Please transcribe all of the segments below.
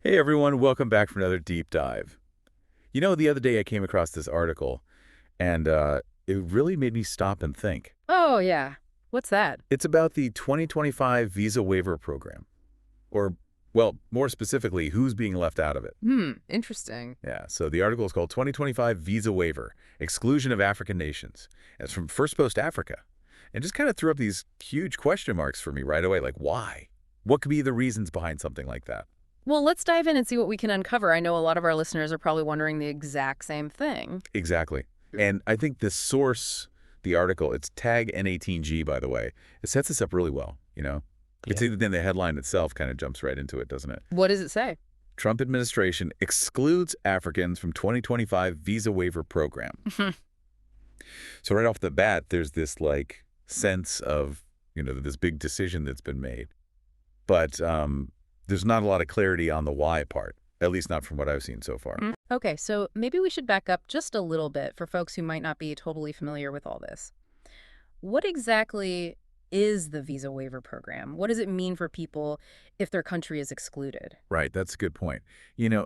Hey everyone, welcome back for another deep dive. The other day I came across this article and it really made me stop and think. Oh, yeah. What's that? It's about the 2025 visa waiver program. Or, well, more specifically, who's being left out of it. Interesting. Yeah, so the article is called 2025 Visa Waiver, Exclusion of African Nations. And it's from First Post Africa. And just kind of threw up these huge question marks for me right away, like why? What could be the reasons behind something like that? Well, let's dive in and see what we can uncover. I know a lot of our listeners are probably wondering the exact same thing. Exactly. And I think the source, the article, it's tag N18G, by the way. It sets this up really well. It's Yeah. even then the headline itself kind of jumps right into it, doesn't it? What does it say? Trump administration excludes Africans from 2025 visa waiver program. So right off the bat, there's this like sense of, this big decision that's been made. But there's not a lot of clarity on the why part, at least not from what I've seen so far. Okay, so maybe we should back up just a little bit for folks who might not be totally familiar with all this. What exactly is the visa waiver program? What does it mean for people if their country is excluded? Right, that's a good point.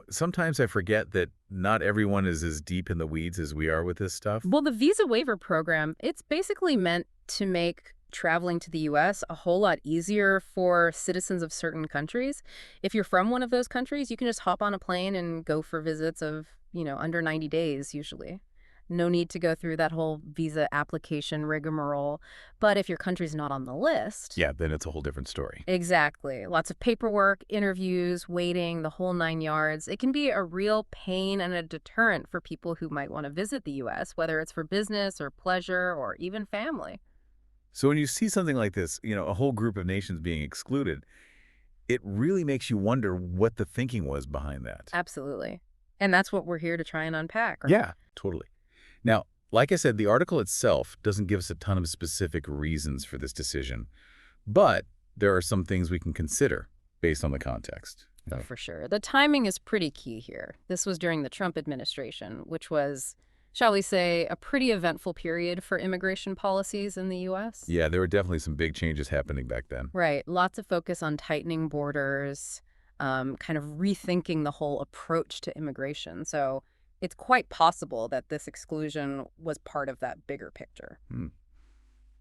Sometimes I forget that not everyone is as deep in the weeds as we are with this stuff. Well, the visa waiver program, it's basically meant to make traveling to the U.S. a whole lot easier for citizens of certain countries. If you're from one of those countries, you can just hop on a plane and go for visits of, under 90 days usually. No need to go through that whole visa application rigmarole. But if your country's not on the list, Yeah, then it's a whole different story. exactly. Lots of paperwork, interviews, waiting, the whole nine yards. It can be a real pain and a deterrent for people who might want to visit the U.S., whether it's for business or pleasure or even family. So when you see something like this, a whole group of nations being excluded, it really makes you wonder what the thinking was behind that. Absolutely. And that's what we're here to try and unpack. Right? Yeah, totally. Now, like I said, the article itself doesn't give us a ton of specific reasons for this decision, but there are some things we can consider based on the context. So for sure. The timing is pretty key here. This was during the Trump administration, which was, shall we say, a pretty eventful period for immigration policies in the U.S. Yeah, there were definitely some big changes happening back then. Right. Lots of focus on tightening borders, kind of rethinking the whole approach to immigration. So it's quite possible that this exclusion was part of that bigger picture.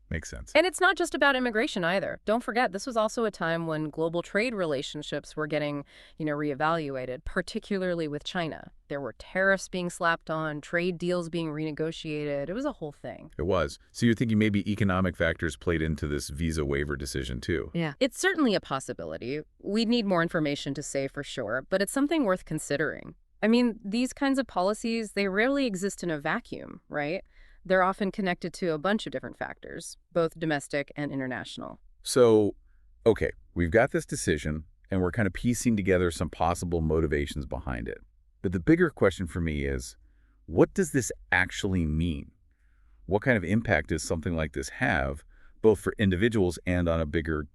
Makes sense. And it's not just about immigration either. Don't forget, this was also a time when global trade relationships were getting, reevaluated, particularly with China. There were tariffs being slapped on, trade deals being renegotiated. It was a whole thing. It was. So you're thinking maybe economic factors played into this visa waiver decision too? Yeah. It's certainly a possibility. We'd need more information to say for sure, but it's something worth considering. I mean, these kinds of policies, they rarely exist in a vacuum, right? They're often connected to a bunch of different factors, both domestic and international. So, okay, we've got this decision, and we're kind of piecing together some possible motivations behind it. But the bigger question for me is, what does this actually mean? What kind of impact does something like this have, both for individuals and on a bigger,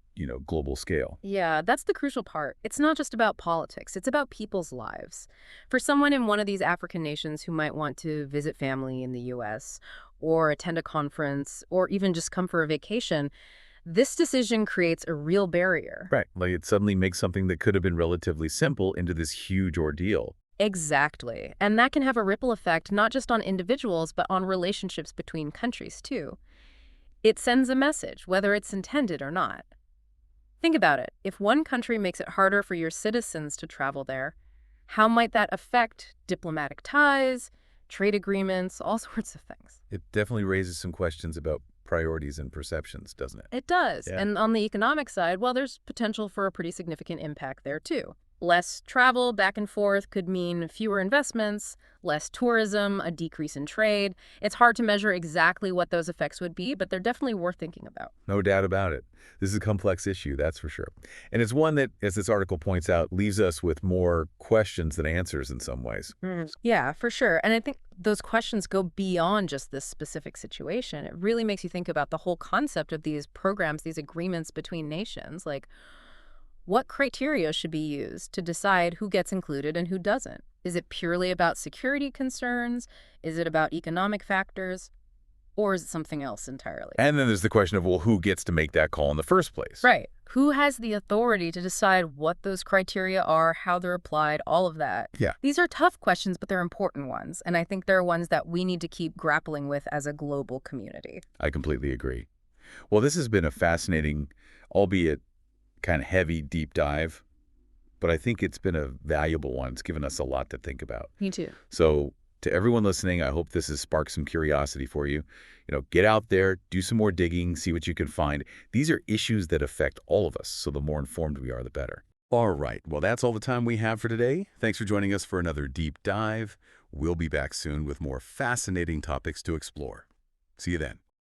global scale? Yeah, that's the crucial part. It's not just about politics, it's about people's lives. For someone in one of these African nations who might want to visit family in the US, or attend a conference, or even just come for a vacation, this decision creates a real barrier. Right. Like it suddenly makes something that could have been relatively simple into this huge ordeal. Exactly. And that can have a ripple effect not just on individuals, but on relationships between countries, too. It sends a message, whether it's intended or not. Think about it. If one country makes it harder for your citizens to travel there, how might that affect diplomatic ties, trade agreements, all sorts of things? It definitely raises some questions about priorities and perceptions, doesn't it? It does. Yeah. And on the economic side, well, there's potential for a pretty significant impact there, too. Less travel back and forth could mean fewer investments, less tourism, a decrease in trade. It's hard to measure exactly what those effects would be, but they're definitely worth thinking about. No doubt about it. This is a complex issue, that's for sure. And it's one that, as this article points out, leaves us with more questions than answers in some ways. Yeah, for sure. And I think those questions go beyond just this specific situation. It really makes you think about the whole concept of these programs, these agreements between nations. Like, what criteria should be used to decide who gets included and who doesn't? Is it purely about security concerns? Is it about economic factors? Or is it something else entirely? And then there's the question of, well, who gets to make that call in the first place? Right. Who has the authority to decide what those criteria are, how they're applied, all of that? Yeah. These are tough questions, but they're important ones. And I think they're ones that we need to keep grappling with as a global community. I completely agree. Well, this has been a fascinating, albeit kind of heavy, deep dive, but I think it's been a valuable one. It's given us a lot to think about. Me too. So to everyone listening, I hope this has sparked some curiosity for you. Get out there, do some more digging, see what you can find. These are issues that affect all of us, so the more informed we are, the better. All right. Well, that's all the time we have for today. Thanks for joining us for another deep dive. We'll be back soon with more fascinating topics to explore. See you then.